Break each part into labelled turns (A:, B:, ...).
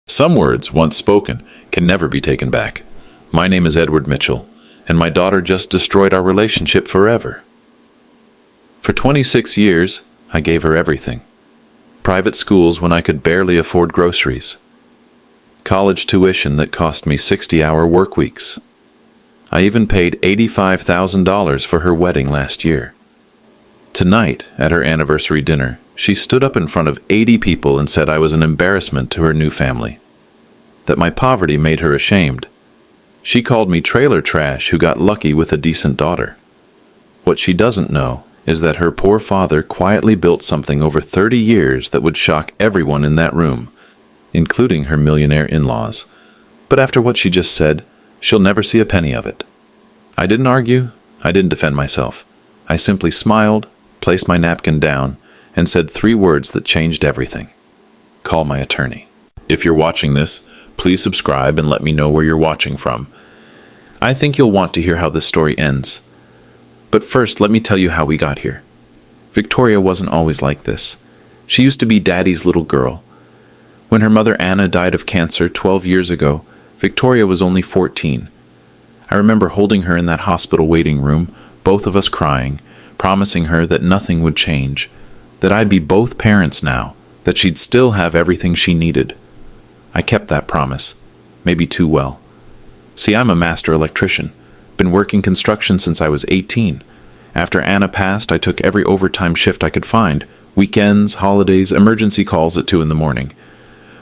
A: Some words, once spoken, can never be taken back. My name is Edward Mitchell, and my daughter just destroyed our relationship forever. For 26 years, I gave her everything. Private schools when I could barely afford groceries. College tuition that cost me 60-hour work weeks. I even paid $85,000 for her wedding last year. Tonight, at her anniversary dinner, she stood up in front of 80 people and said I was an embarrassment to her new family, that my poverty made her ashamed. She called me trailer trash who got lucky with a decent daughter. What she doesn't know is that her poor father quietly built something over 30 years that would shock everyone in that room, including her millionaire in-laws. But after what she just said, she'll never see a penny of it. I didn't argue. I didn't defend myself. I simply smiled, placed my napkin down, and said 3 words that changed everything. Call my attorney. If you're watching this, please subscribe and let me know where you're watching from. I think you'll want to hear how this story ends. But first, let me tell you how we got here. Victoria wasn't always like this. She used to be Daddy's little girl. When her mother Anna died of cancer 12 years ago, Victoria was only 14. I remember holding her in that hospital waiting room, both of us crying, promising her that nothing would change, that I'd be both parents now, that she'd still have everything she needed. I kept that promise, maybe too well. See, I'm a master electrician, been working construction since I was 18. After Anna passed, I took every overtime shift I could find, weekends, holidays, emergency calls at 2 in the morning.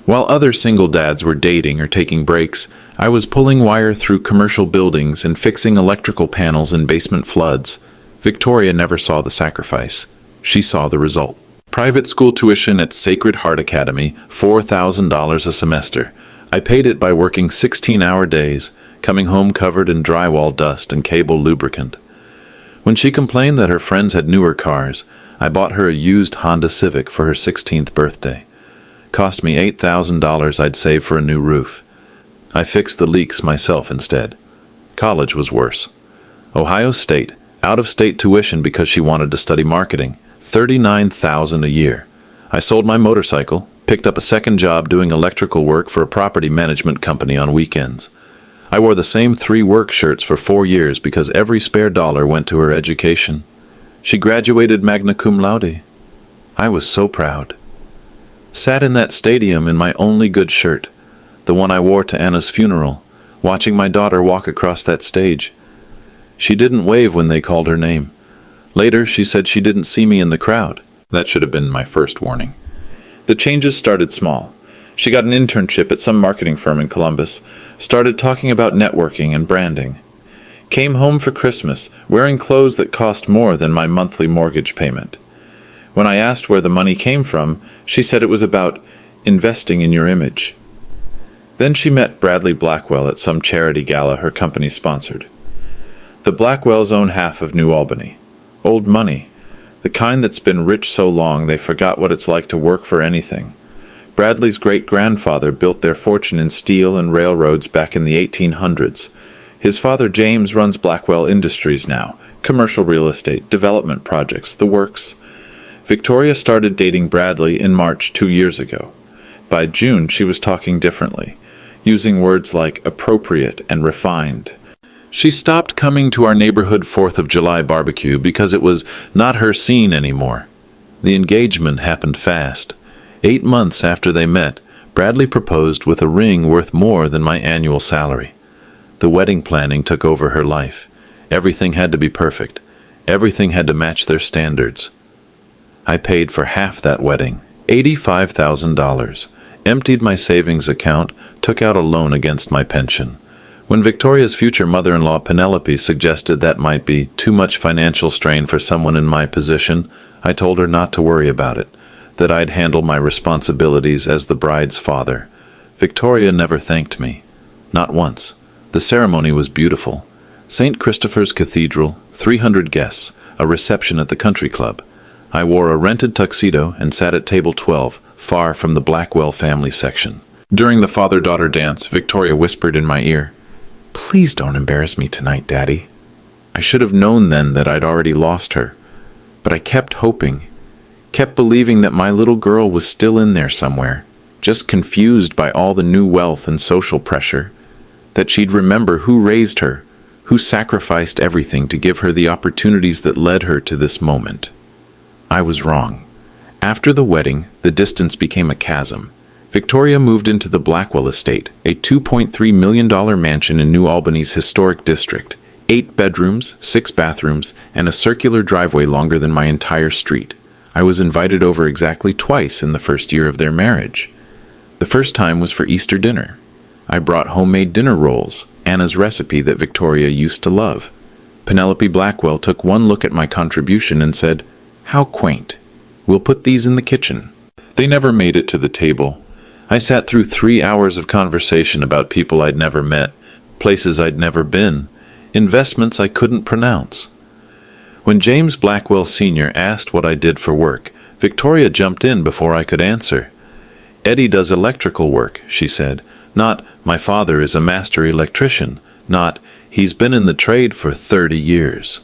A: While other single dads were dating or taking breaks, I was pulling wire through commercial buildings and fixing electrical panels in basement floods. Victoria never saw the sacrifice. She saw the result. Private school tuition at Sacred Heart Academy, $4,000 a semester. I paid it by working 16-hour days, coming home covered in drywall dust and cable lubricant. When she complained that her friends had newer cars, I bought her a used Honda Civic for her 16th birthday. Cost me $8,000 I'd save for a new roof. I fixed the leaks myself instead. College was worse. Ohio State, out-of-state tuition because she wanted to study marketing, $39,000 a year. I sold my motorcycle, picked up a second job doing electrical work for a property management company on weekends. I wore the same 3 work shirts for 4 years because every spare dollar went to her education. She graduated magna cum laude. I was so proud. Sat in that stadium in my only good shirt, the one I wore to Anna's funeral, watching my daughter walk across that stage. She didn't wave when they called her name. Later, she said she didn't see me in the crowd. That should have been my first warning. The changes started small. She got an internship at some marketing firm in Columbus, started talking about networking and branding. Came home for Christmas, wearing clothes that cost more than my monthly mortgage payment. When I asked where the money came from, she said it was about investing in your image. Then she met Bradley Blackwell at some charity gala her company sponsored. The Blackwells own half of New Albany. Old money. The kind that's been rich so long they forgot what it's like to work for anything. Bradley's great-grandfather built their fortune in steel and railroads back in the 1800s. His father James runs Blackwell Industries now, commercial real estate, development projects, the works. Victoria started dating Bradley in March 2 years ago. By June, she was talking differently, using words like appropriate and refined. She stopped coming to our neighborhood 4th of July barbecue because it was not her scene anymore. The engagement happened fast. 8 months after they met, Bradley proposed with a ring worth more than my annual salary. The wedding planning took over her life. Everything had to be perfect. Everything had to match their standards. I paid for half that wedding, $85,000, emptied my savings account, took out a loan against my pension. When Victoria's future mother-in-law Penelope suggested that might be too much financial strain for someone in my position, I told her not to worry about it, that I'd handle my responsibilities as the bride's father. Victoria never thanked me. Not once. The ceremony was beautiful. St. Christopher's Cathedral, 300 guests, a reception at the country club. I wore a rented tuxedo and sat at table 12, far from the Blackwell family section. During the father-daughter dance, Victoria whispered in my ear, "Please don't embarrass me tonight, Daddy." I should have known then that I'd already lost her. But I kept hoping, kept believing that my little girl was still in there somewhere, just confused by all the new wealth and social pressure, that she'd remember who raised her, who sacrificed everything to give her the opportunities that led her to this moment. I was wrong. After the wedding, the distance became a chasm. Victoria moved into the Blackwell estate, a $2.3 million mansion in New Albany's historic district. 8 bedrooms, 6 bathrooms, and a circular driveway longer than my entire street. I was invited over exactly twice in the first year of their marriage. The first time was for Easter dinner. I brought homemade dinner rolls, Anna's recipe that Victoria used to love. Penelope Blackwell took one look at my contribution and said, "How quaint. We'll put these in the kitchen." They never made it to the table. I sat through 3 hours of conversation about people I'd never met, places I'd never been, investments I couldn't pronounce. When James Blackwell Sr. asked what I did for work, Victoria jumped in before I could answer. "Eddie does electrical work," she said. Not, "My father is a master electrician." Not, "He's been in the trade for 30 years.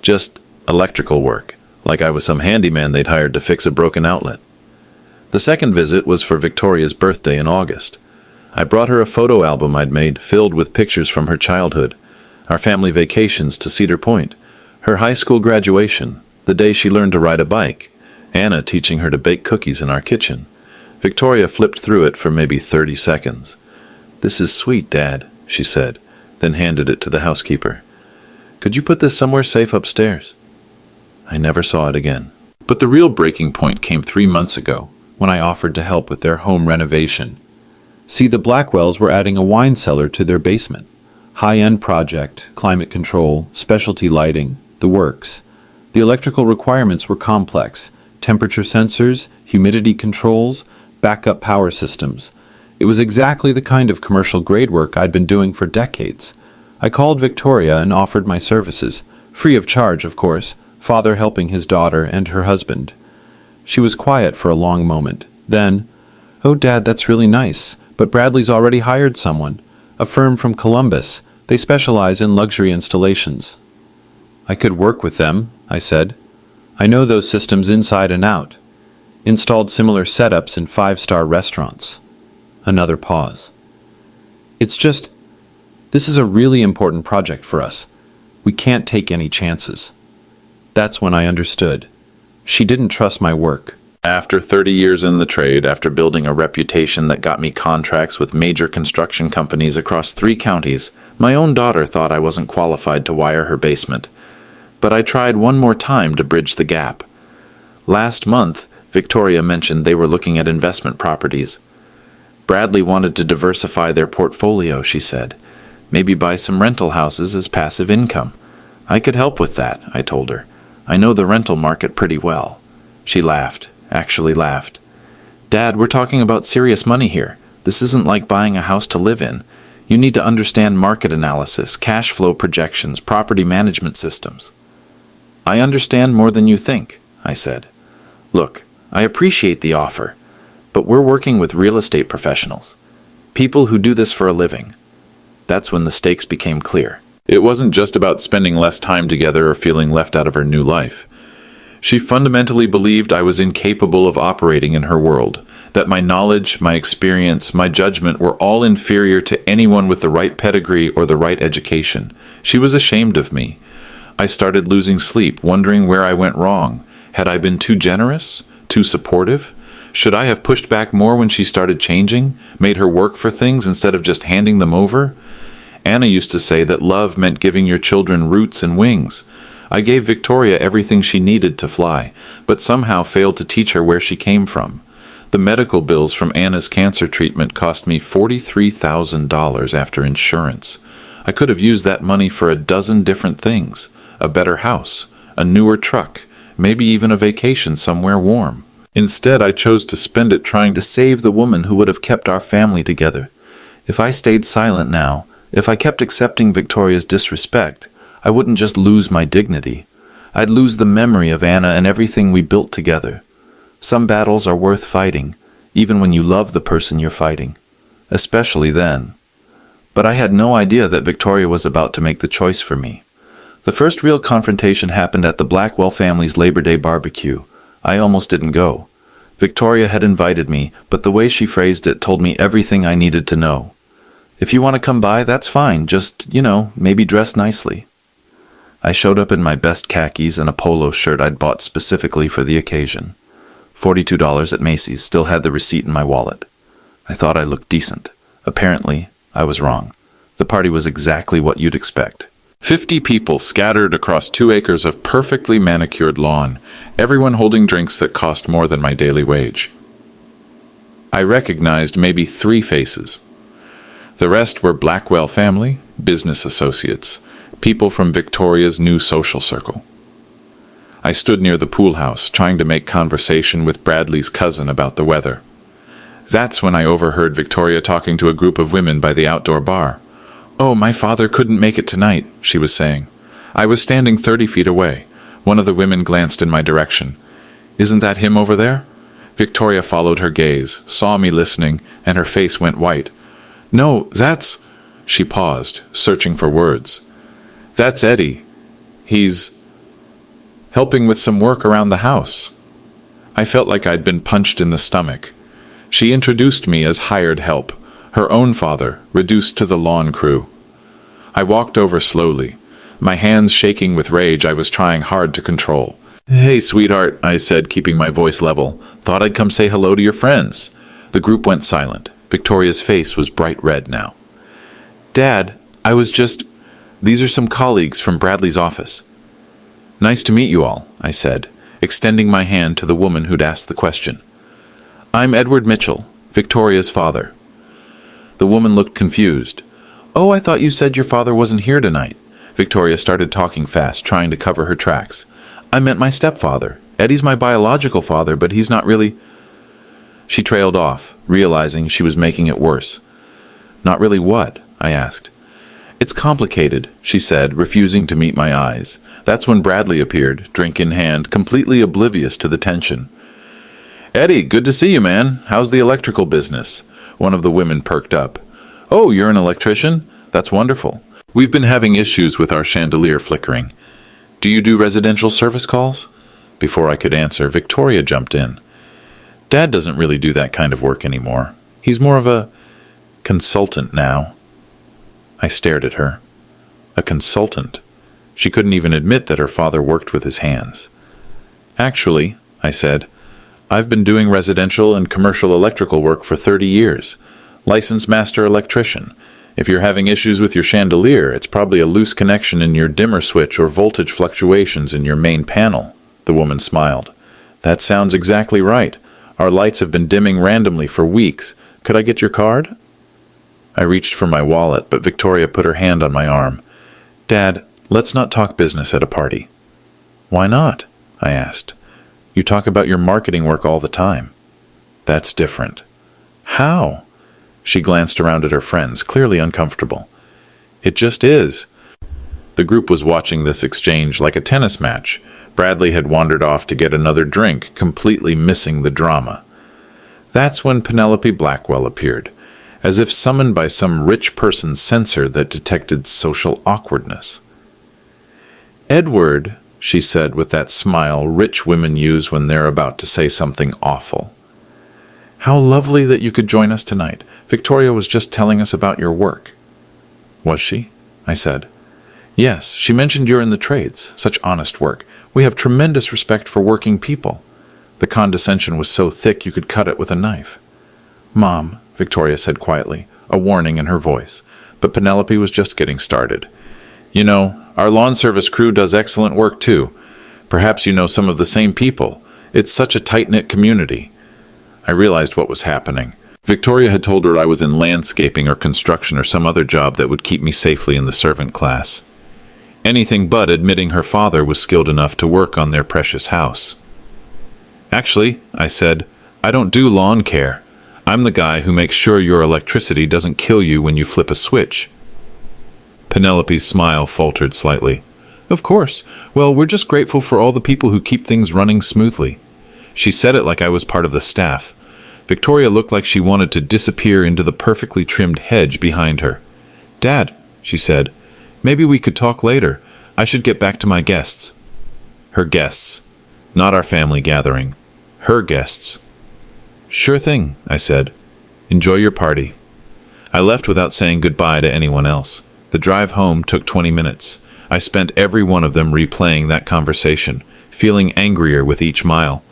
A: Just electrical work, like I was some handyman they'd hired to fix a broken outlet. The second visit was for Victoria's birthday in August. I brought her a photo album I'd made, filled with pictures from her childhood, our family vacations to Cedar Point, her high school graduation, the day she learned to ride a bike, Anna teaching her to bake cookies in our kitchen. Victoria flipped through it for maybe 30 seconds. "This is sweet, Dad," she said, then handed it to the housekeeper. "Could you put this somewhere safe upstairs?" I never saw it again. But the real breaking point came 3 months ago, when I offered to help with their home renovation. See, the Blackwells were adding a wine cellar to their basement. High-end project, climate control, specialty lighting, the works. The electrical requirements were complex. Temperature sensors, humidity controls, backup power systems. It was exactly the kind of commercial-grade work I'd been doing for decades. I called Victoria and offered my services, free of charge, of course, father helping his daughter and her husband. She was quiet for a long moment. Then, "Oh, Dad, that's really nice, but Bradley's already hired someone, a firm from Columbus. They specialize in luxury installations." "I could work with them," I said. "I know those systems inside and out. Installed similar setups in 5-star restaurants." Another pause. This is a really important project for us. We can't take any chances." That's when I understood. She didn't trust my work. After 30 years in the trade, after building a reputation that got me contracts with major construction companies across 3 counties, my own daughter thought I wasn't qualified to wire her basement. But I tried one more time to bridge the gap. Last month, Victoria mentioned they were looking at investment properties. Bradley wanted to diversify their portfolio, she said. Maybe buy some rental houses as passive income. I could help with that, I told her. I know the rental market pretty well. She laughed, actually laughed. "Dad, we're talking about serious money here. This isn't like buying a house to live in. You need to understand market analysis, cash flow projections, property management systems." "I understand more than you think," I said. "Look, I appreciate the offer, but we're working with real estate professionals, people who do this for a living." That's when the stakes became clear. It wasn't just about spending less time together or feeling left out of her new life. She fundamentally believed I was incapable of operating in her world, that my knowledge, my experience, my judgment were all inferior to anyone with the right pedigree or the right education. She was ashamed of me. I started losing sleep, wondering where I went wrong. Had I been too generous? Too supportive? Should I have pushed back more when she started changing? Made her work for things instead of just handing them over? Anna used to say that love meant giving your children roots and wings. I gave Victoria everything she needed to fly, but somehow failed to teach her where she came from. The medical bills from Anna's cancer treatment cost me $43,000 after insurance. I could have used that money for a dozen different things. A better house, a newer truck, maybe even a vacation somewhere warm. Instead, I chose to spend it trying to save the woman who would have kept our family together. If I stayed silent now, if I kept accepting Victoria's disrespect, I wouldn't just lose my dignity. I'd lose the memory of Anna and everything we built together. Some battles are worth fighting, even when you love the person you're fighting. Especially then. But I had no idea that Victoria was about to make the choice for me. The first real confrontation happened at the Blackwell family's Labor Day barbecue. I almost didn't go. Victoria had invited me, but the way she phrased it told me everything I needed to know. If you want to come by, that's fine. Just, maybe dress nicely. I showed up in my best khakis and a polo shirt I'd bought specifically for the occasion. $42 at Macy's, still had the receipt in my wallet. I thought I looked decent. Apparently, I was wrong. The party was exactly what you'd expect. 50 people scattered across 2 acres of perfectly manicured lawn, everyone holding drinks that cost more than my daily wage. I recognized maybe 3 faces. The rest were Blackwell family, business associates, people from Victoria's new social circle. I stood near the pool house, trying to make conversation with Bradley's cousin about the weather. That's when I overheard Victoria talking to a group of women by the outdoor bar. "Oh, my father couldn't make it tonight," she was saying. I was standing 30 feet away. One of the women glanced in my direction. "Isn't that him over there?" Victoria followed her gaze, saw me listening, and her face went white. "No, that's—" She paused, searching for words. "That's Eddie. He's helping with some work around the house." I felt like I'd been punched in the stomach. She introduced me as hired help, her own father, reduced to the lawn crew. I walked over slowly, my hands shaking with rage I was trying hard to control. "Hey, sweetheart," I said, keeping my voice level. "Thought I'd come say hello to your friends." The group went silent. Victoria's face was bright red now. "Dad, these are some colleagues from Bradley's office." "Nice to meet you all," I said, extending my hand to the woman who'd asked the question. "I'm Edward Mitchell, Victoria's father." The woman looked confused. "Oh, I thought you said your father wasn't here tonight." Victoria started talking fast, trying to cover her tracks. "I meant my stepfather. Eddie's my biological father, but he's not really—" She trailed off, realizing she was making it worse. "Not really what?" I asked. "It's complicated," she said, refusing to meet my eyes. That's when Bradley appeared, drink in hand, completely oblivious to the tension. "Eddie, good to see you, man. How's the electrical business?" One of the women perked up. "Oh, you're an electrician? That's wonderful. We've been having issues with our chandelier flickering. Do you do residential service calls?" Before I could answer, Victoria jumped in. "Dad doesn't really do that kind of work anymore. He's more of a consultant now." I stared at her. A consultant? She couldn't even admit that her father worked with his hands. "Actually," I said, "I've been doing residential and commercial electrical work for 30 years. Licensed master electrician. If you're having issues with your chandelier, it's probably a loose connection in your dimmer switch or voltage fluctuations in your main panel." The woman smiled. "That sounds exactly right. Our lights have been dimming randomly for weeks. Could I get your card?" I reached for my wallet, but Victoria put her hand on my arm. "Dad, let's not talk business at a party." "Why not?" I asked. "You talk about your marketing work all the time." "That's different." "How?" She glanced around at her friends, clearly uncomfortable. "It just is." The group was watching this exchange like a tennis match. Bradley had wandered off to get another drink, completely missing the drama. That's when Penelope Blackwell appeared, as if summoned by some rich person's sensor that detected social awkwardness. "Edward," she said with that smile rich women use when they're about to say something awful. "How lovely that you could join us tonight. Victoria was just telling us about your work." "Was she?" I said. "Yes, she mentioned you're in the trades. Such honest work. We have tremendous respect for working people." The condescension was so thick you could cut it with a knife. "Mom," Victoria said quietly, a warning in her voice. But Penelope was just getting started. "You know, our lawn service crew does excellent work too. Perhaps you know some of the same people. It's such a tight-knit community." I realized what was happening. Victoria had told her I was in landscaping or construction or some other job that would keep me safely in the servant class. Anything but admitting her father was skilled enough to work on their precious house. "Actually," I said, "I don't do lawn care. I'm the guy who makes sure your electricity doesn't kill you when you flip a switch." Penelope's smile faltered slightly. "Of course. Well, we're just grateful for all the people who keep things running smoothly." She said it like I was part of the staff. Victoria looked like she wanted to disappear into the perfectly trimmed hedge behind her. "Dad," she said, "maybe we could talk later. I should get back to my guests." Her guests. Not our family gathering. Her guests. Sure thing, I said. Enjoy your party. I left without saying goodbye to anyone else. The drive home took 20 minutes. I spent every one of them replaying that conversation, feeling angrier with each mile.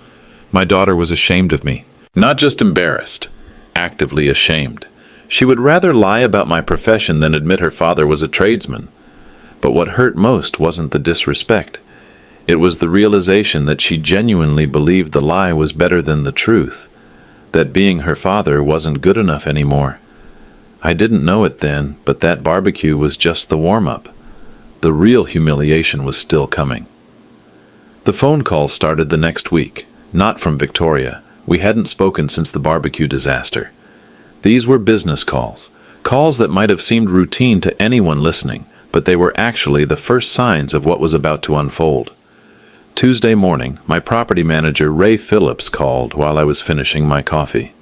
A: My daughter was ashamed of me. Not just embarrassed, actively ashamed. She would rather lie about my profession than admit her father was a tradesman. But what hurt most wasn't the disrespect. It was the realization that she genuinely believed the lie was better than the truth, that being her father wasn't good enough anymore. I didn't know it then, but that barbecue was just the warm-up. The real humiliation was still coming. The phone call started the next week, not from Victoria. We hadn't spoken since the barbecue disaster. These were business calls, calls that might have seemed routine to anyone listening, but they were actually the first signs of what was about to unfold. Tuesday morning, my property manager, Ray Phillips, called while I was finishing my coffee.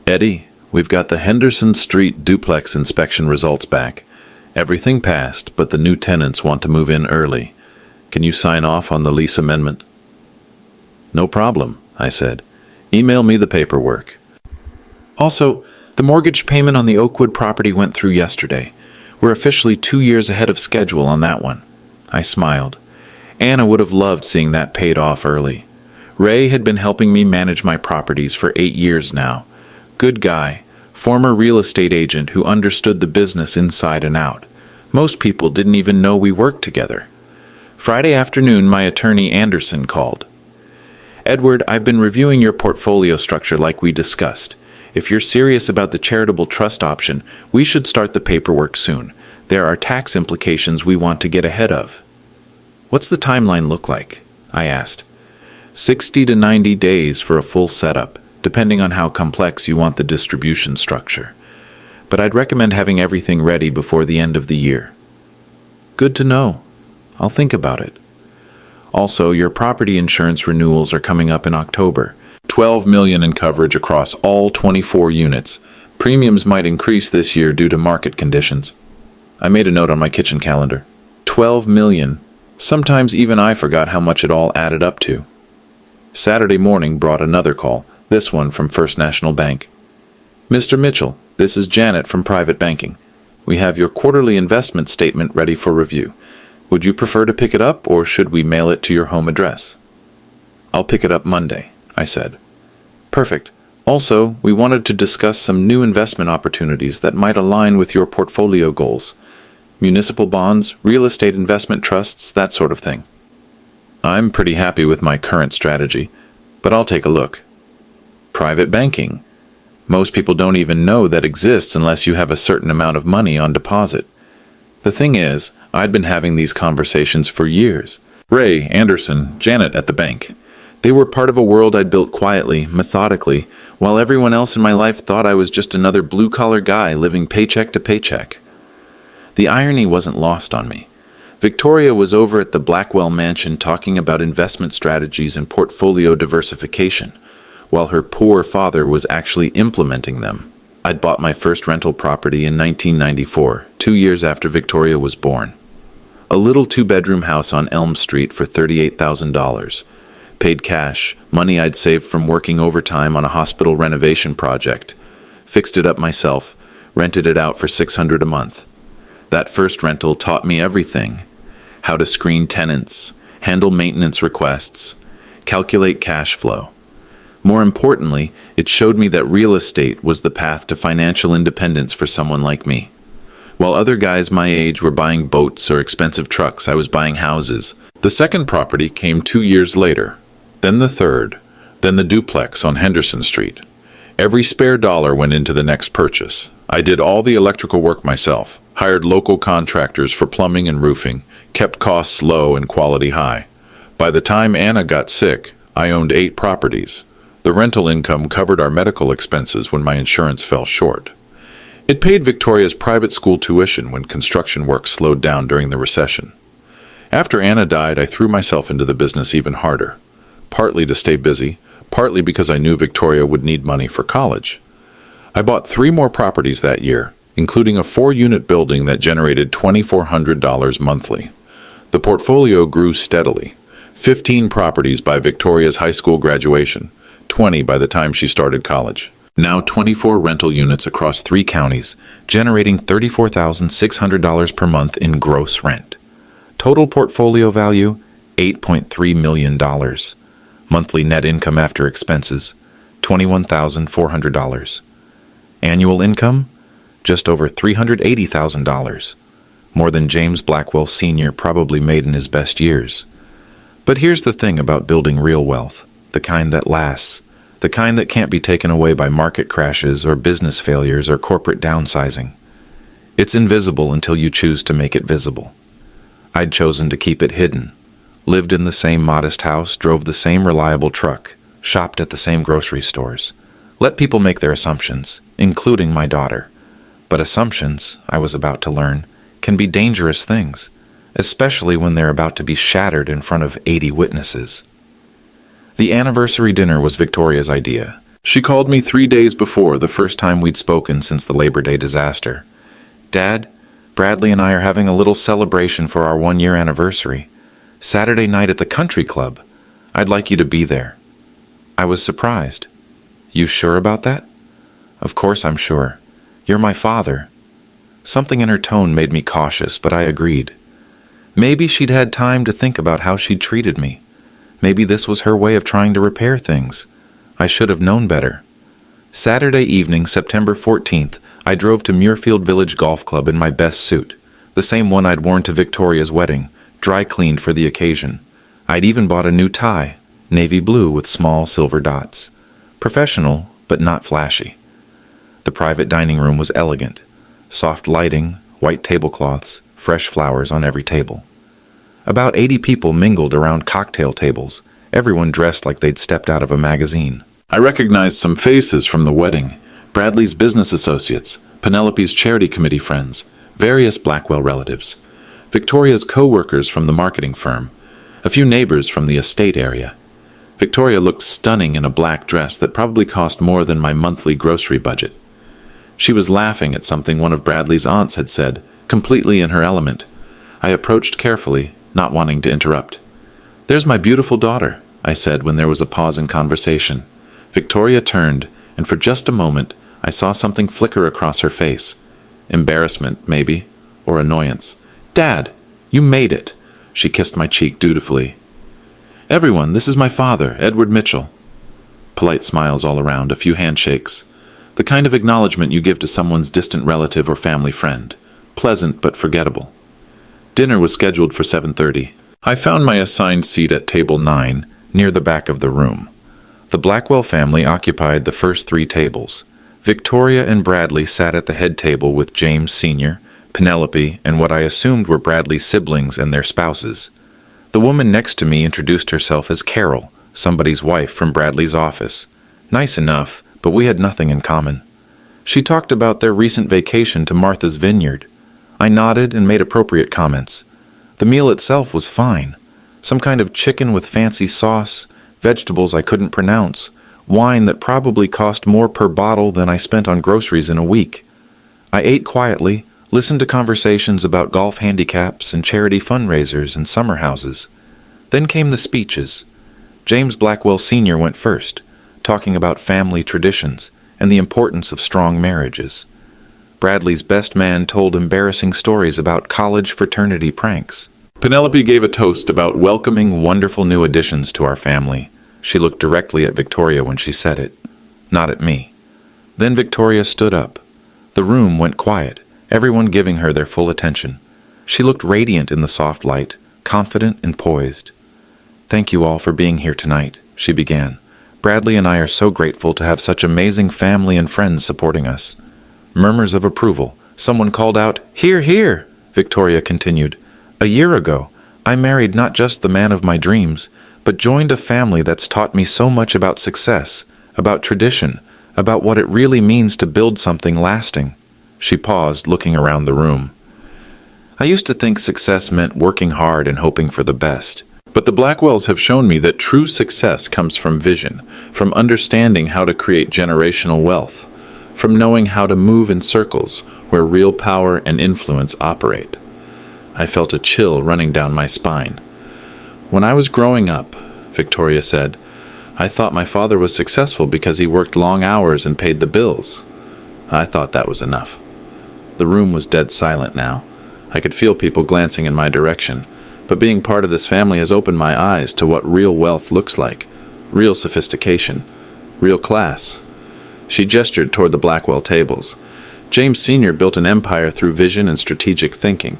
A: "Eddie, we've got the Henderson Street duplex inspection results back. Everything passed, but the new tenants want to move in early. Can you sign off on the lease amendment?" "No problem," I said. "Email me the paperwork." Also, the mortgage payment on the Oakwood property went through yesterday. We're officially 2 years ahead of schedule on that one. I smiled. Anna would have loved seeing that paid off early. Ray had been helping me manage my properties for 8 years now. Good guy, former real estate agent who understood the business inside and out. Most people didn't even know we worked together. Friday afternoon, my attorney Anderson called. "Edward, I've been reviewing your portfolio structure like we discussed. If you're serious about the charitable trust option, we should start the paperwork soon. There are tax implications we want to get ahead of." "What's the timeline look like?" I asked. 60 to 90 days for a full setup, depending on how complex you want the distribution structure. But I'd recommend having everything ready before the end of the year. "Good to know. I'll think about it." Also, your property insurance renewals are coming up in October. $12 million in coverage across all 24 units. Premiums might increase this year due to market conditions. I made a note on my kitchen calendar. 12 million. Sometimes even I forgot how much it all added up to. Saturday morning brought another call, this one from First National Bank. "Mr. Mitchell, this is Janet from Private Banking. We have your quarterly investment statement ready for review. Would you prefer to pick it up, or should we mail it to your home address?" "I'll pick it up Monday," I said. "Perfect. Also, we wanted to discuss some new investment opportunities that might align with your portfolio goals. Municipal bonds, real estate investment trusts, that sort of thing." "I'm pretty happy with my current strategy, but I'll take a look." Private banking. Most people don't even know that exists unless you have a certain amount of money on deposit. The thing is, I'd been having these conversations for years. Ray, Anderson, Janet at the bank. They were part of a world I'd built quietly, methodically, while everyone else in my life thought I was just another blue-collar guy living paycheck to paycheck. The irony wasn't lost on me. Victoria was over at the Blackwell mansion talking about investment strategies and portfolio diversification, while her poor father was actually implementing them. I'd bought my first rental property in 1994, 2 years after Victoria was born. A little 2-bedroom house on Elm Street for $38,000. Paid cash, money I'd saved from working overtime on a hospital renovation project. Fixed it up myself, rented it out for $600 a month. That first rental taught me everything. How to screen tenants, handle maintenance requests, calculate cash flow. More importantly, it showed me that real estate was the path to financial independence for someone like me. While other guys my age were buying boats or expensive trucks, I was buying houses. The second property came 2 years later, then the third, then the duplex on Henderson Street. Every spare dollar went into the next purchase. I did all the electrical work myself, hired local contractors for plumbing and roofing, kept costs low and quality high. By the time Anna got sick, I owned 8 properties. The rental income covered our medical expenses when my insurance fell short. It paid Victoria's private school tuition when construction work slowed down during the recession. After Anna died, I threw myself into the business even harder, partly to stay busy, partly because I knew Victoria would need money for college. I bought 3 more properties that year, including a 4-unit building that generated $2,400 monthly. The portfolio grew steadily. 15 properties by Victoria's high school graduation, 20 by the time she started college. Now 24 rental units across 3 counties, generating $34,600 per month in gross rent. Total portfolio value, $8.3 million. Monthly net income after expenses, $21,400. Annual income, just over $380,000. More than James Blackwell Sr. probably made in his best years. But here's the thing about building real wealth, the kind that lasts, the kind that can't be taken away by market crashes or business failures or corporate downsizing. It's invisible until you choose to make it visible. I'd chosen to keep it hidden, lived in the same modest house, drove the same reliable truck, shopped at the same grocery stores. Let people make their assumptions, including my daughter. But assumptions, I was about to learn, can be dangerous things, especially when they're about to be shattered in front of 80 witnesses. The anniversary dinner was Victoria's idea. She called me 3 days before, the first time we'd spoken since the Labor Day disaster. "Dad, Bradley and I are having a little celebration for our 1-year anniversary. Saturday night at the country club. I'd like you to be there." I was surprised. "You sure about that?" "Of course I'm sure. You're my father." Something in her tone made me cautious, but I agreed. Maybe she'd had time to think about how she'd treated me. Maybe this was her way of trying to repair things. I should have known better. Saturday evening, September 14th, I drove to Muirfield Village Golf Club in my best suit, the same one I'd worn to Victoria's wedding, dry cleaned for the occasion. I'd even bought a new tie, navy blue with small silver dots. Professional, but not flashy. The private dining room was elegant. Soft lighting, white tablecloths, fresh flowers on every table. About 80 people mingled around cocktail tables, everyone dressed like they'd stepped out of a magazine. I recognized some faces from the wedding, Bradley's business associates, Penelope's charity committee friends, various Blackwell relatives, Victoria's co-workers from the marketing firm, a few neighbors from the estate area. Victoria looked stunning in a black dress that probably cost more than my monthly grocery budget. She was laughing at something one of Bradley's aunts had said, completely in her element. I approached carefully, not wanting to interrupt. "There's my beautiful daughter," I said when there was a pause in conversation. Victoria turned, and for just a moment, I saw something flicker across her face. Embarrassment, maybe, or annoyance. "Dad, you made it." She kissed my cheek dutifully. "Everyone, this is my father, Edward Mitchell." Polite smiles all around, a few handshakes. The kind of acknowledgement you give to someone's distant relative or family friend. Pleasant but forgettable. Dinner was scheduled for 7:30. I found my assigned seat at table 9, near the back of the room. The Blackwell family occupied the first 3 tables. Victoria and Bradley sat at the head table with James Sr., Penelope, and what I assumed were Bradley's siblings and their spouses. The woman next to me introduced herself as Carol, somebody's wife from Bradley's office. Nice enough, but we had nothing in common. She talked about their recent vacation to Martha's Vineyard. I nodded and made appropriate comments. The meal itself was fine. Some kind of chicken with fancy sauce, vegetables I couldn't pronounce, wine that probably cost more per bottle than I spent on groceries in a week. I ate quietly, listened to conversations about golf handicaps and charity fundraisers and summer houses. Then came the speeches. James Blackwell Sr. went first, talking about family traditions and the importance of strong marriages. Bradley's best man told embarrassing stories about college fraternity pranks. Penelope gave a toast about welcoming wonderful new additions to our family. She looked directly at Victoria when she said it, not at me. Then Victoria stood up. The room went quiet, everyone giving her their full attention. She looked radiant in the soft light, confident and poised. "Thank you all for being here tonight," she began. "Bradley and I are so grateful to have such amazing family and friends supporting us." Murmurs of approval. Someone called out, "Hear, hear!" Victoria continued. "A year ago, I married not just the man of my dreams, but joined a family that's taught me so much about success, about tradition, about what it really means to build something lasting." She paused, looking around the room. "I used to think success meant working hard and hoping for the best. But the Blackwells have shown me that true success comes from vision, from understanding how to create generational wealth, from knowing how to move in circles where real power and influence operate." I felt a chill running down my spine. "When I was growing up," Victoria said, I thought my father was successful because he worked long hours and paid the bills. I thought that was enough. The room was dead silent now. I could feel people glancing in my direction, but being part of this family has opened my eyes to what real wealth looks like. Real sophistication. Real class. She gestured toward the Blackwell tables. James Sr. built an empire through vision and strategic thinking.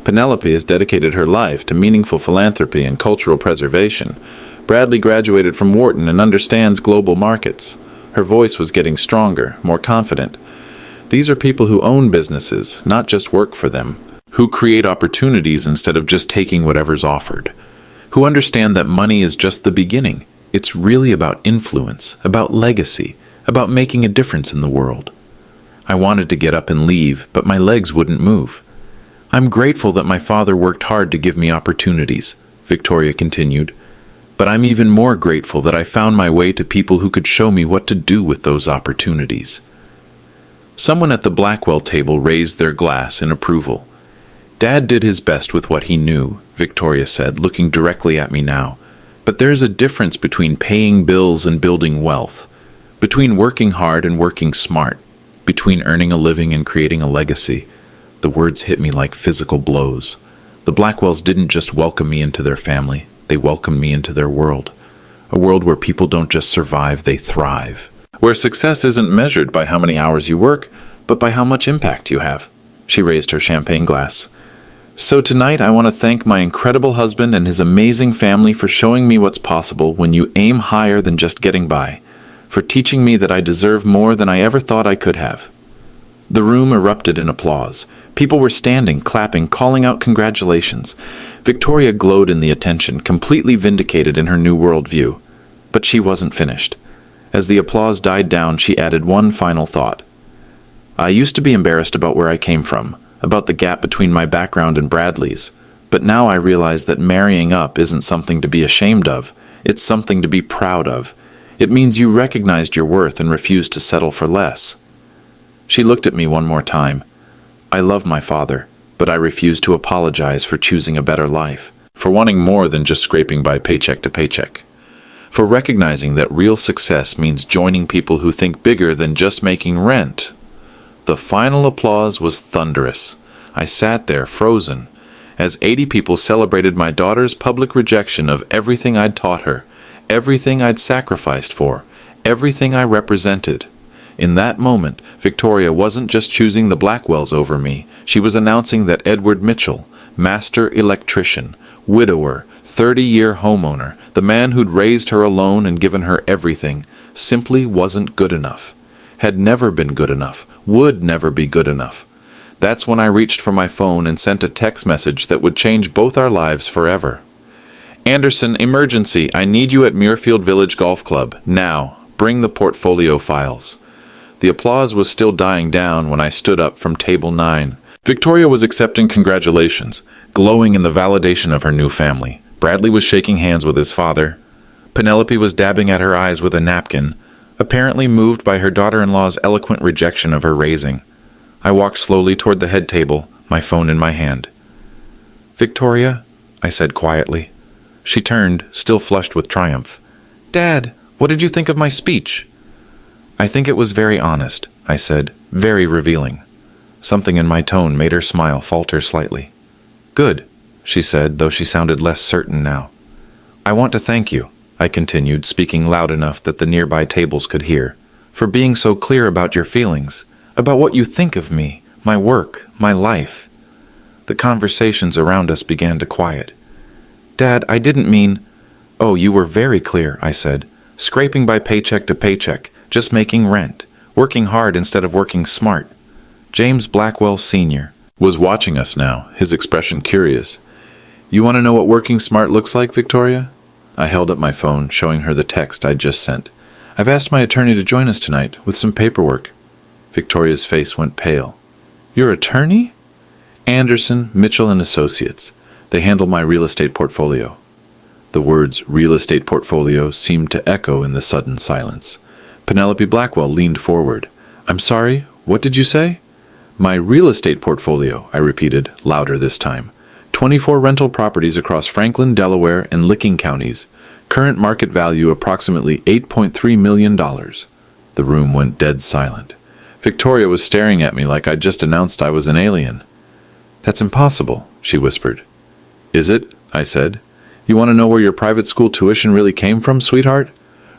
A: Penelope has dedicated her life to meaningful philanthropy and cultural preservation. Bradley graduated from Wharton and understands global markets. Her voice was getting stronger, more confident. These are people who own businesses, not just work for them, who create opportunities instead of just taking whatever's offered, who understand that money is just the beginning. It's really about influence, about legacy, about making a difference in the world. I wanted to get up and leave, but my legs wouldn't move. I'm grateful that my father worked hard to give me opportunities, Victoria continued. But I'm even more grateful that I found my way to people who could show me what to do with those opportunities. Someone at the Blackwell table raised their glass in approval. Dad did his best with what he knew, Victoria said, looking directly at me now. But there's a difference between paying bills and building wealth, between working hard and working smart, between earning a living and creating a legacy. The words hit me like physical blows. The Blackwells didn't just welcome me into their family, they welcomed me into their world. A world where people don't just survive, they thrive. Where success isn't measured by how many hours you work, but by how much impact you have. She raised her champagne glass. So tonight I want to thank my incredible husband and his amazing family for showing me what's possible when you aim higher than just getting by, for teaching me that I deserve more than I ever thought I could have. The room erupted in applause. People were standing, clapping, calling out congratulations. Victoria glowed in the attention, completely vindicated in her new worldview. But she wasn't finished. As the applause died down, she added one final thought. I used to be embarrassed about where I came from, about the gap between my background and Bradley's. But now I realize that marrying up isn't something to be ashamed of. It's something to be proud of. It means you recognized your worth and refused to settle for less. She looked at me one more time. I love my father, but I refuse to apologize for choosing a better life, for wanting more than just scraping by paycheck to paycheck, for recognizing that real success means joining people who think bigger than just making rent. The final applause was thunderous. I sat there, frozen, as 80 people celebrated my daughter's public rejection of everything I'd taught her, everything I'd sacrificed for, everything I represented. In that moment, Victoria wasn't just choosing the Blackwells over me. She was announcing that Edward Mitchell, master electrician, widower, 30-year homeowner, the man who'd raised her alone and given her everything, simply wasn't good enough. Had never been good enough. Would never be good enough. That's when I reached for my phone and sent a text message that would change both our lives forever. Anderson, emergency. I need you at Muirfield Village Golf Club. Now. Bring the portfolio files. The applause was still dying down when I stood up from table 9. Victoria was accepting congratulations, glowing in the validation of her new family. Bradley was shaking hands with his father. Penelope was dabbing at her eyes with a napkin, apparently moved by her daughter-in-law's eloquent rejection of her raising. I walked slowly toward the head table, my phone in my hand. Victoria, I said quietly. She turned, still flushed with triumph. Dad, what did you think of my speech? I think it was very honest, I said, very revealing. Something in my tone made her smile falter slightly. Good, she said, though she sounded less certain now. I want to thank you, I continued, speaking loud enough that the nearby tables could hear, for being so clear about your feelings, about what you think of me, my work, my life. The conversations around us began to quiet. Dad, I didn't mean... Oh, you were very clear, I said, scraping by paycheck to paycheck, just making rent, working hard instead of working smart. James Blackwell Sr. was watching us now, his expression curious. You want to know what working smart looks like, Victoria? I held up my phone, showing her the text I'd just sent. I've asked my attorney to join us tonight, with some paperwork. Victoria's face went pale. Your attorney? Anderson, Mitchell and Associates. They handle my real estate portfolio. The words real estate portfolio seemed to echo in the sudden silence. Penelope Blackwell leaned forward. I'm sorry, what did you say? My real estate portfolio, I repeated, louder this time. 24 rental properties across Franklin, Delaware, and Licking counties. Current market value approximately $8.3 million. The room went dead silent. Victoria was staring at me like I'd just announced I was an alien. "That's impossible," she whispered. "Is it?" I said. "You want to know where your private school tuition really came from, sweetheart?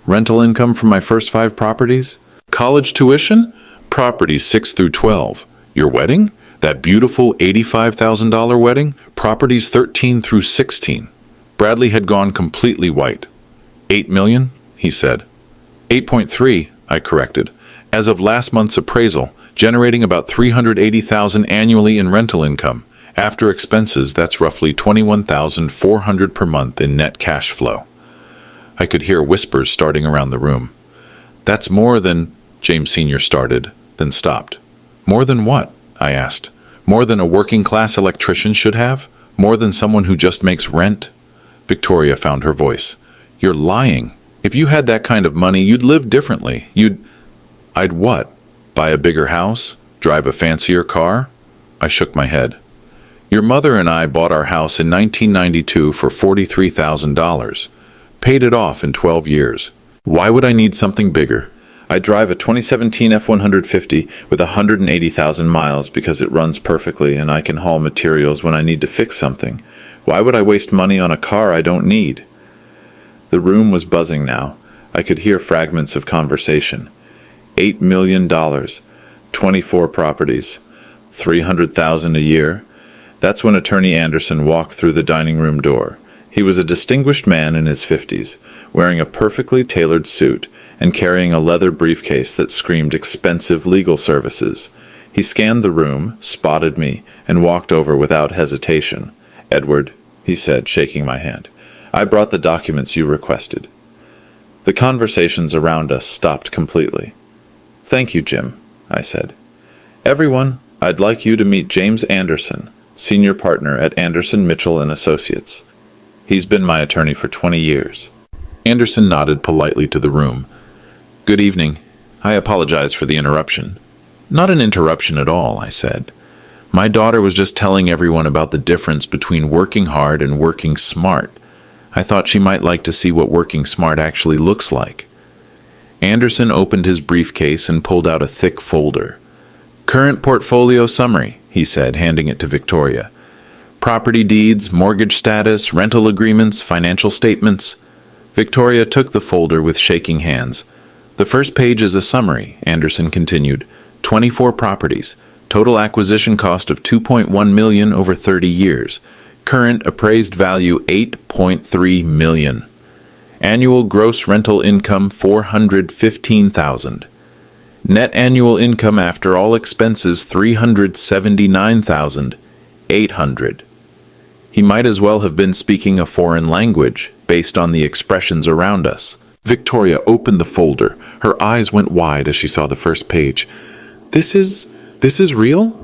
A: Rental income from my first 5 properties? College tuition? Properties 6 through 12. Your wedding? That beautiful $85,000 wedding? Properties 13 through 16. Bradley had gone completely white. $8 million, he said. 8.3, I corrected. As of last month's appraisal, generating about $380,000 annually in rental income. After expenses, that's roughly $21,400 per month in net cash flow. I could hear whispers starting around the room. "That's more than," James Sr. started, then stopped. "More than what?" I asked. "More than a working-class electrician should have? More than someone who just makes rent?" Victoria found her voice. "You're lying. If you had that kind of money, you'd live differently. I'd what? Buy a bigger house? Drive a fancier car?" I shook my head. "Your mother and I bought our house in 1992 for $43,000. Paid it off in 12 years. Why would I need something bigger? I drive a 2017 F-150 with 180,000 miles because it runs perfectly and I can haul materials when I need to fix something. Why would I waste money on a car I don't need?" The room was buzzing now. I could hear fragments of conversation. $8 million, 24 properties, $300,000 a year. That's when Attorney Anderson walked through the dining room door. He was a distinguished man in his 50s, wearing a perfectly tailored suit and carrying a leather briefcase that screamed expensive legal services. He scanned the room, spotted me, and walked over without hesitation. "Edward," he said, shaking my hand, "I brought the documents you requested." The conversations around us stopped completely. "Thank you, Jim," I said. "Everyone, I'd like you to meet James Anderson, senior partner at Anderson, Mitchell & Associates. He's been my attorney for 20 years. Anderson nodded politely to the room. "Good evening. I apologize for the interruption." "Not an interruption at all," I said. "My daughter was just telling everyone about the difference between working hard and working smart. I thought she might like to see what working smart actually looks like." Anderson opened his briefcase and pulled out a thick folder. "Current portfolio summary," he said, handing it to Victoria. "Property deeds, mortgage status, rental agreements, financial statements." Victoria took the folder with shaking hands. "The first page is a summary," Anderson continued. 24 properties. Total acquisition cost of $2.1 million over 30 years. Current appraised value $8.3 million. Annual gross rental income $415,000. Net annual income after all expenses $379,800. He might as well have been speaking a foreign language, based on the expressions around us. Victoria opened the folder. Her eyes went wide as she saw the first page. This is real?"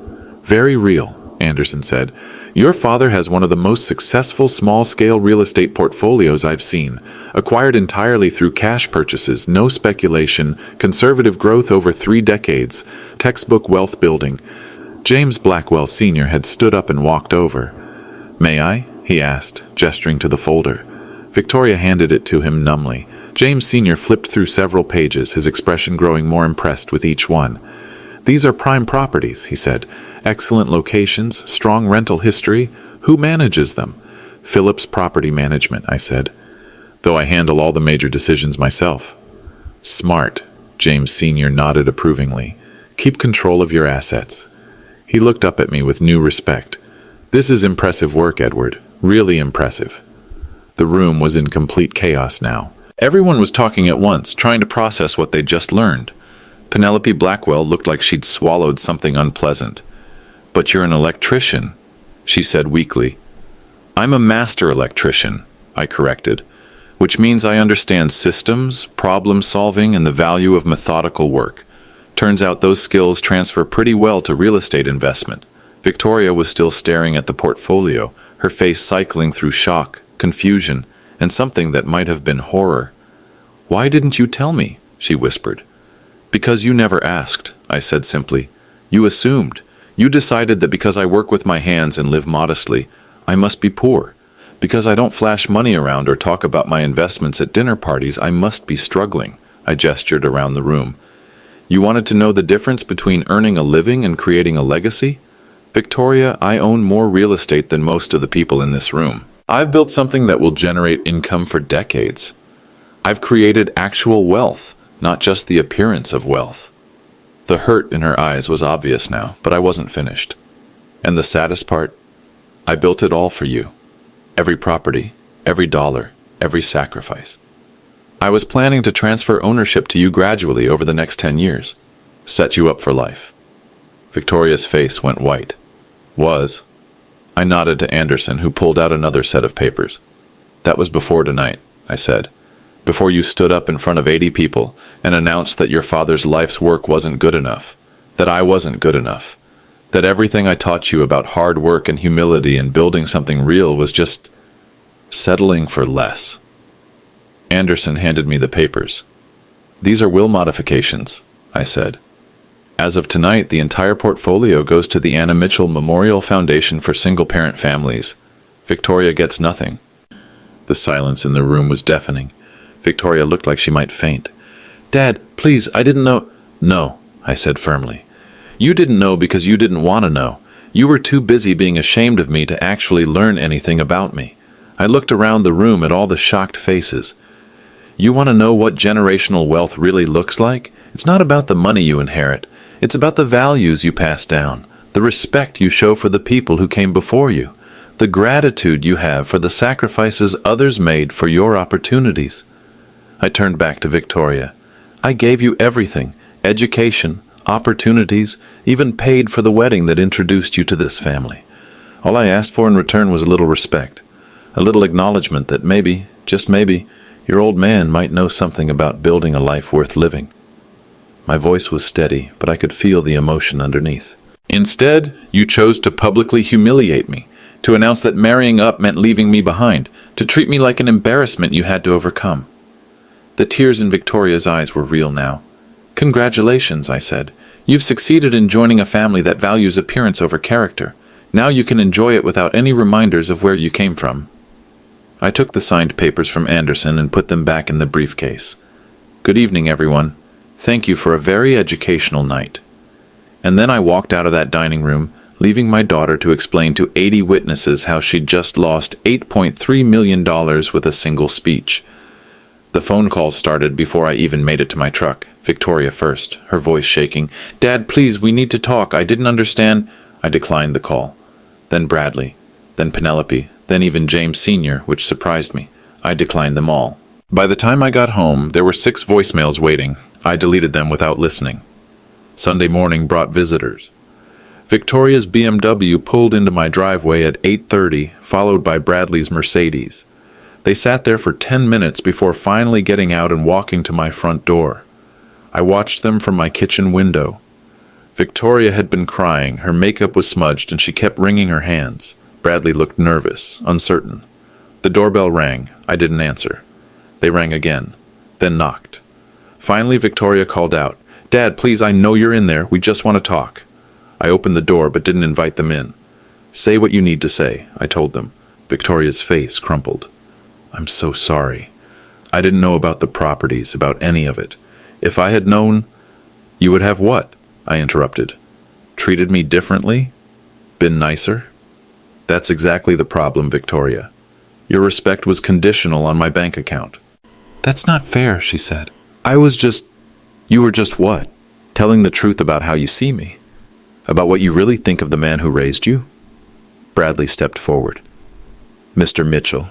A: "Very real," Anderson said. "Your father has one of the most successful small-scale real estate portfolios I've seen. Acquired entirely through cash purchases, no speculation, conservative growth over 3 decades, textbook wealth building." James Blackwell Sr. had stood up and walked over. "May I?" he asked, gesturing to the folder. Victoria handed it to him numbly. James Sr. flipped through several pages, his expression growing more impressed with each one. "These are prime properties," he said. "Excellent locations, strong rental history. Who manages them?" "Phillips Property Management," I said, "though I handle all the major decisions myself." "Smart," James Sr. nodded approvingly. "Keep control of your assets." He looked up at me with new respect. "This is impressive work, Edward. Really impressive." The room was in complete chaos now. Everyone was talking at once, trying to process what they'd just learned. Penelope Blackwell looked like she'd swallowed something unpleasant. "But you're an electrician," she said weakly. "I'm a master electrician," I corrected, "which means I understand systems, problem-solving, and the value of methodical work. Turns out those skills transfer pretty well to real estate investment." Victoria was still staring at the portfolio, her face cycling through shock, confusion, and something that might have been horror. "Why didn't you tell me?" she whispered. "Because you never asked," I said simply. "You assumed. You decided that because I work with my hands and live modestly, I must be poor. Because I don't flash money around or talk about my investments at dinner parties, I must be struggling. I gestured around the room. You wanted to know the difference between earning a living and creating a legacy? Victoria, I own more real estate than most of the people in this room. I've built something that will generate income for decades. I've created actual wealth, not just the appearance of wealth. The hurt in her eyes was obvious now, but I wasn't finished. And the saddest part? I built it all for you. Every property, every dollar, every sacrifice. I was planning to transfer ownership to you gradually over the next 10 years. Set you up for life. Victoria's face went white. Was. I nodded to Anderson, who pulled out another set of papers. That was before tonight, I said. Before you stood up in front of 80 people and announced that your father's life's work wasn't good enough, that I wasn't good enough, that everything I taught you about hard work and humility and building something real was just settling for less. Anderson handed me the papers. These are will modifications, I said. As of tonight, the entire portfolio goes to the Anna Mitchell Memorial Foundation for Single-Parent Families. Victoria gets nothing. The silence in the room was deafening. Victoria looked like she might faint. Dad, please, I didn't know. No, I said firmly. You didn't know because you didn't want to know. You were too busy being ashamed of me to actually learn anything about me. I looked around the room at all the shocked faces. You want to know what generational wealth really looks like? It's not about the money you inherit. It's about the values you pass down, the respect you show for the people who came before you, the gratitude you have for the sacrifices others made for your opportunities. I turned back to Victoria. I gave you everything, education, opportunities, even paid for the wedding that introduced you to this family. All I asked for in return was a little respect, a little acknowledgement that maybe, just maybe, your old man might know something about building a life worth living. My voice was steady, but I could feel the emotion underneath. Instead, you chose to publicly humiliate me, to announce that marrying up meant leaving me behind, to treat me like an embarrassment you had to overcome. The tears in Victoria's eyes were real now. Congratulations, I said. You've succeeded in joining a family that values appearance over character. Now you can enjoy it without any reminders of where you came from. I took the signed papers from Anderson and put them back in the briefcase. Good evening, everyone. Thank you for a very educational night. And then I walked out of that dining room, leaving my daughter to explain to 80 witnesses how she'd just lost $8.3 million with a single speech. The phone calls started before I even made it to my truck. Victoria first, her voice shaking. Dad, please, we need to talk. I didn't understand. I declined the call. Then Bradley, then Penelope, then even James Sr., which surprised me. I declined them all. By the time I got home, there were 6 voicemails waiting. I deleted them without listening. Sunday morning brought visitors. Victoria's BMW pulled into my driveway at 8:30, followed by Bradley's Mercedes. They sat there for 10 minutes before finally getting out and walking to my front door. I watched them from my kitchen window. Victoria had been crying, her makeup was smudged, and she kept wringing her hands. Bradley looked nervous, uncertain. The doorbell rang. I didn't answer. They rang again, then knocked. Finally, Victoria called out, Dad, please, I know you're in there. We just want to talk. I opened the door but didn't invite them in. Say what you need to say, I told them. Victoria's face crumpled. I'm so sorry. I didn't know about the properties, about any of it. If I had known, you would have what? I interrupted. Treated me differently? Been nicer? That's exactly the problem, Victoria. Your respect was conditional on my bank account. That's not fair, she said. You were just what? Telling the truth about how you see me? About what you really think of the man who raised you? Bradley stepped forward. Mr. Mitchell,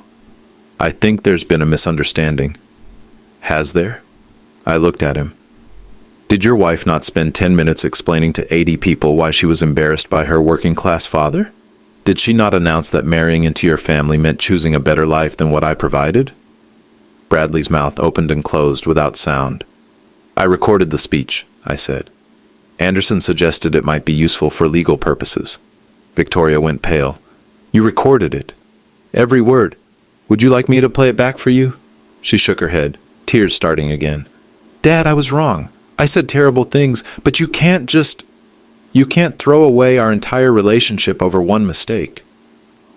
A: I think there's been a misunderstanding. Has there? I looked at him. Did your wife not spend 10 minutes explaining to 80 people why she was embarrassed by her working-class father? Did she not announce that marrying into your family meant choosing a better life than what I provided? Bradley's mouth opened and closed without sound. I recorded the speech, I said. Anderson suggested it might be useful for legal purposes. Victoria went pale. You recorded it? Every word. Would you like me to play it back for you? She shook her head, tears starting again. Dad, I was wrong. I said terrible things, but you can't throw away our entire relationship over one mistake.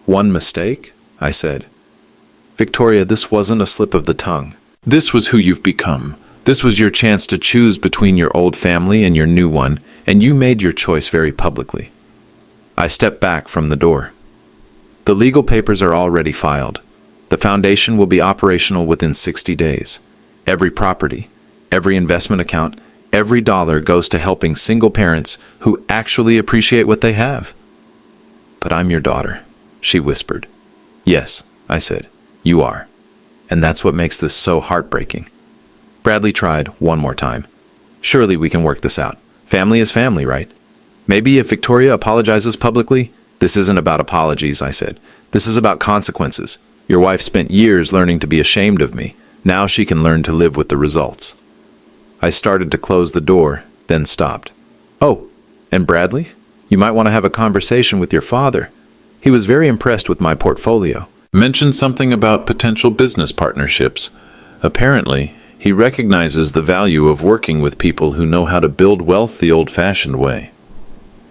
A: One mistake? I said.
B: Victoria, this wasn't a slip of the tongue.
A: This was who you've become.
B: This was your chance to choose between your old family and your new one, and you made your choice very publicly. I stepped back from the door. The legal papers are already filed. The foundation will be operational within 60 days. Every property, every investment account, every dollar goes to helping single parents who actually appreciate what they have. But I'm your daughter, she whispered. Yes, I said, you are. And that's what makes this so heartbreaking. Bradley tried one more time. Surely we can work this out. Family is family, right? Maybe if Victoria apologizes publicly. This isn't about apologies, I said. This is about consequences. Your wife spent years learning to be ashamed of me. Now she can learn to live with the results. I started to close the door, then stopped. Oh, and Bradley? You might want to have a conversation with your father. He was very impressed with my portfolio.
A: Mentioned something about potential business partnerships. Apparently, he recognizes the value of working with people who know how to build wealth the old-fashioned way.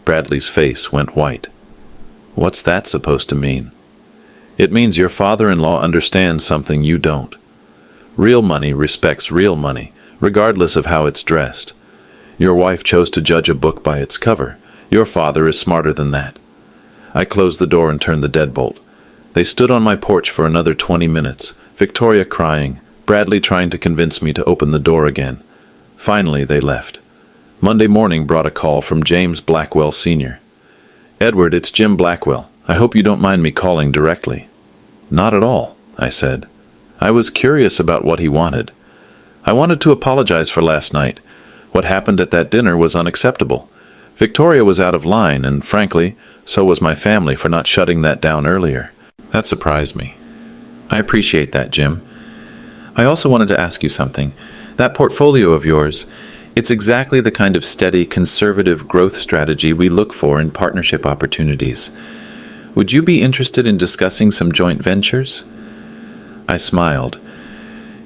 A: Bradley's face went white. What's that supposed to mean? It means your father-in-law understands something you don't. Real money respects real money, regardless of how it's dressed. Your wife chose to judge a book by its cover. Your father is smarter than that. I closed the door and turned the deadbolt. They stood on my porch for another 20 minutes, Victoria crying, Bradley trying to convince me to open the door again. Finally, they left. Monday morning brought a call from James Blackwell Sr. Edward, it's Jim Blackwell. I hope you don't mind me calling directly. Not at all, I said. I was curious about what he wanted. I wanted to apologize for last night. What happened at that dinner was unacceptable. Victoria was out of line, and frankly, so was my family for not shutting that down earlier. That surprised me. I appreciate that, Jim. I also wanted to ask you something. That portfolio of yours, it's exactly the kind of steady, conservative growth strategy we look for in partnership opportunities. Would you be interested in discussing some joint ventures? I smiled.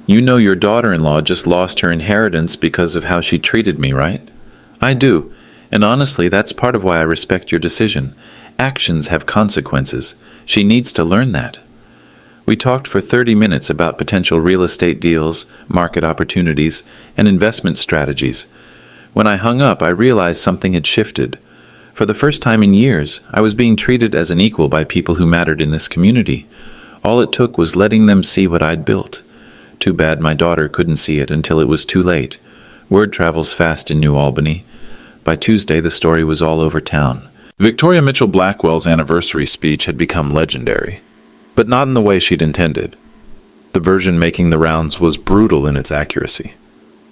A: You know your daughter-in-law just lost her inheritance because of how she treated me, right? I do, and honestly, that's part of why I respect your decision. Actions have consequences. She needs to learn that. We talked for 30 minutes about potential real estate deals, market opportunities, and investment strategies. When I hung up, I realized something had shifted. For the first time in years, I was being treated as an equal by people who mattered in this community. All it took was letting them see what I'd built. Too bad my daughter couldn't see it until it was too late. Word travels fast in New Albany. By Tuesday, the story was all over town. Victoria Mitchell Blackwell's anniversary speech had become legendary, but not in the way she'd intended. The version making the rounds was brutal in its accuracy.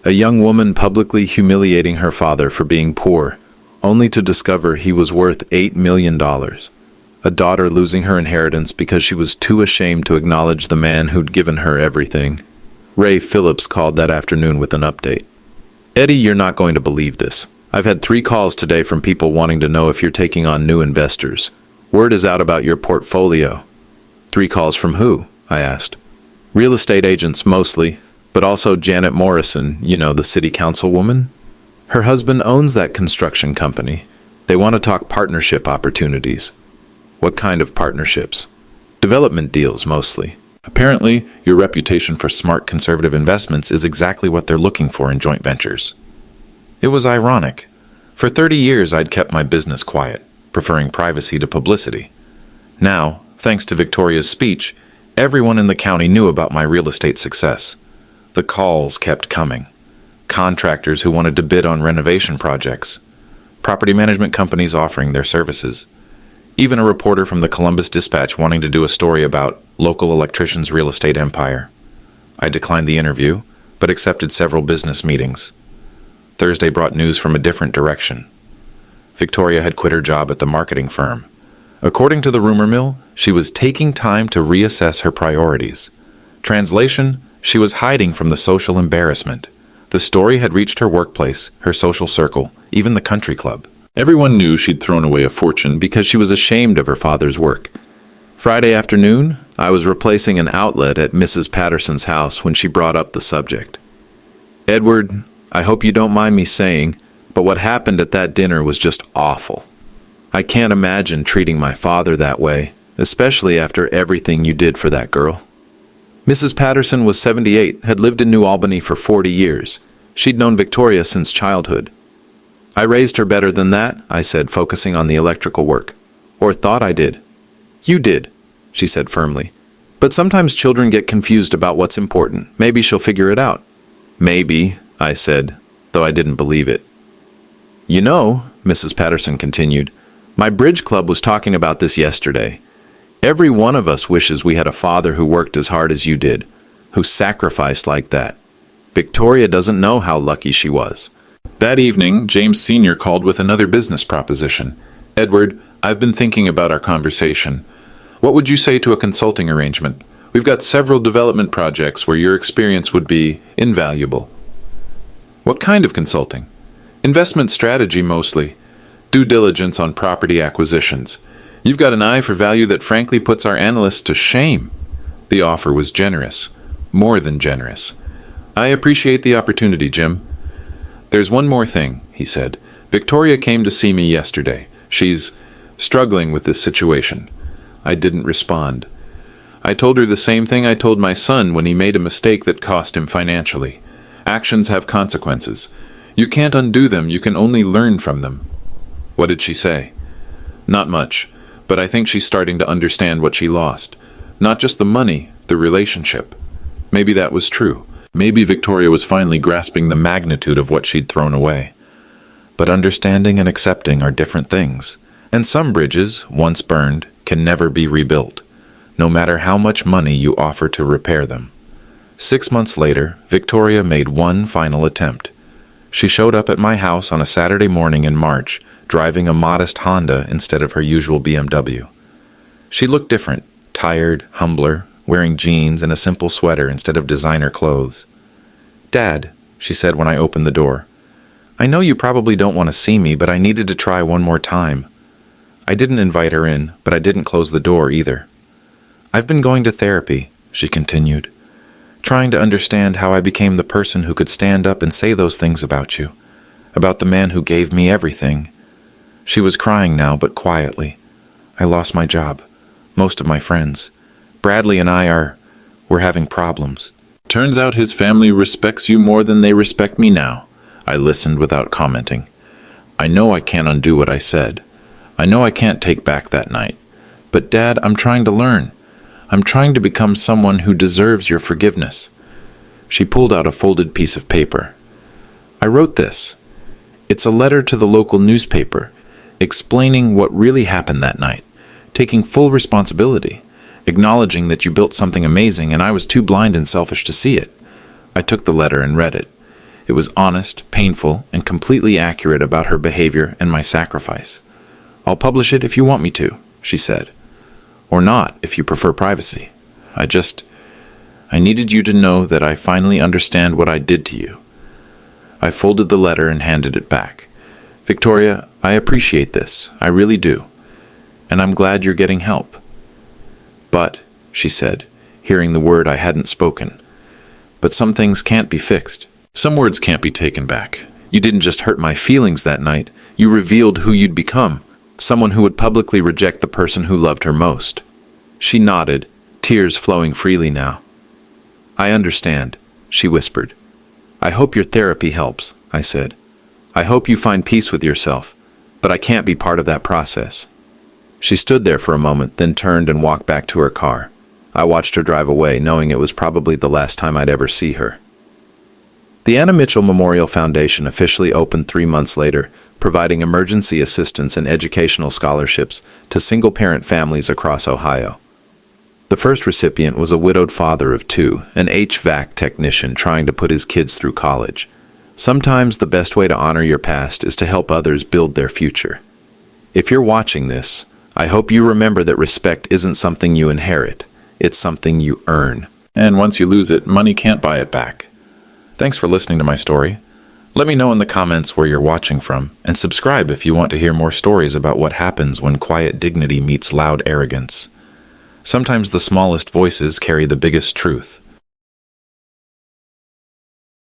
A: A young woman publicly humiliating her father for being poor, only to discover he was worth $8 million. A daughter losing her inheritance because she was too ashamed to acknowledge the man who'd given her everything. Ray Phillips called that afternoon with an update. Eddie, you're not going to believe this. I've had 3 calls today from people wanting to know if you're taking on new investors. Word is out about your portfolio. 3 calls from who? I asked. Real estate agents mostly, but also Janet Morrison, you know, the city councilwoman. Her husband owns that construction company. They want to talk partnership opportunities. What kind of partnerships? Development deals mostly. Apparently, your reputation for smart conservative investments is exactly what they're looking for in joint ventures. It was ironic. For 30 years, I'd kept my business quiet, preferring privacy to publicity. Now, thanks to Victoria's speech, everyone in the county knew about my real estate success. The calls kept coming. Contractors who wanted to bid on renovation projects. Property management companies offering their services. Even a reporter from the Columbus Dispatch wanting to do a story about local electrician's real estate empire. I declined the interview, but accepted several business meetings. Thursday brought news from a different direction. Victoria had quit her job at the marketing firm. According to the rumor mill, she was taking time to reassess her priorities. Translation, she was hiding from the social embarrassment. The story had reached her workplace, her social circle, even the country club. Everyone knew she'd thrown away a fortune because she was ashamed of her father's work. Friday afternoon, I was replacing an outlet at Mrs. Patterson's house when she brought up the subject. Edward, I hope you don't mind me saying, but what happened at that dinner was just awful. I can't imagine treating my father that way, especially after everything you did for that girl.
B: Mrs. Patterson was 78, had lived in New Albany for 40 years. She'd known Victoria since childhood. I raised her better than that, I said, focusing on the electrical work. Or thought I did. You did, she said firmly. But sometimes children get confused about what's important. Maybe she'll figure it out. Maybe, I said, though I didn't believe it. You know, Mrs. Patterson continued, my bridge club was talking about this yesterday. Every one of us wishes we had a father who worked as hard as you did, who sacrificed like that. Victoria doesn't know how lucky she was.
A: That evening, James Sr. called with another business proposition. Edward, I've been thinking about our conversation. What would you say to a consulting arrangement? We've got several development projects where your experience would be invaluable. What kind of consulting? Investment strategy mostly. Due diligence on property acquisitions. You've got an eye for value that frankly puts our analysts to shame. The offer was generous. More than generous. I appreciate the opportunity, Jim. There's one more thing, he said. Victoria came to see me yesterday. She's struggling with this situation. I didn't respond. I told her the same thing I told my son when he made a mistake that cost him financially. Actions have consequences. You can't undo them, you can only learn from them. What did she say? Not much, but I think she's starting to understand what she lost. Not just the money, the relationship. Maybe that was true. Maybe Victoria was finally grasping the magnitude of what she'd thrown away. But understanding and accepting are different things, and some bridges, once burned, can never be rebuilt, no matter how much money you offer to repair them. 6 months later, Victoria made one final attempt. She showed up at my house on a Saturday morning in March, driving a modest Honda instead of her usual BMW. She looked different, tired, humbler, wearing jeans and a simple sweater instead of designer clothes. Dad, she said when I opened the door, I know you probably don't want to see me, but I needed to try one more time. I didn't invite her in, but I didn't close the door either. I've been going to therapy, she continued, trying to understand how I became the person who could stand up and say those things about you, about the man who gave me everything. She was crying now, but quietly. I lost my job, most of my friends. Bradley and we're having problems. Turns out his family respects you more than they respect me now. I listened without commenting. I know I can't undo what I said. I know I can't take back that night. But Dad, I'm trying to learn. I'm trying to become someone who deserves your forgiveness. She pulled out a folded piece of paper. I wrote this. It's a letter to the local newspaper, explaining what really happened that night, taking full responsibility, acknowledging that you built something amazing and I was too blind and selfish to see it. I took the letter and read it. It was honest, painful, and completely accurate about her behavior and my sacrifice. I'll publish it if you want me to, she said. Or not, if you prefer privacy. I needed you to know that I finally understand what I did to you. I folded the letter and handed it back. Victoria, I appreciate this. I really do. And I'm glad you're getting help. But, she said, hearing the word I hadn't spoken, but some things can't be fixed. Some words can't be taken back. You didn't just hurt my feelings that night. You revealed who you'd become. Someone who would publicly reject the person who loved her most. She nodded, tears flowing freely now. I understand, she whispered. I hope your therapy helps, I said. I hope you find peace with yourself, but I can't be part of that process. She stood there for a moment, then turned and walked back to her car. I watched her drive away, knowing it was probably the last time I'd ever see her. The Anna Mitchell Memorial Foundation officially opened 3 months later, providing emergency assistance and educational scholarships to single-parent families across Ohio. The first recipient was a widowed father of 2, an HVAC technician trying to put his kids through college. Sometimes the best way to honor your past is to help others build their future. If you're watching this, I hope you remember that respect isn't something you inherit. It's something you earn. And once you lose it, money can't buy it back. Thanks for listening to my story. Let me know in the comments where you're watching from, and subscribe if you want to hear more stories about what happens when quiet dignity meets loud arrogance. Sometimes the smallest voices carry the biggest truth.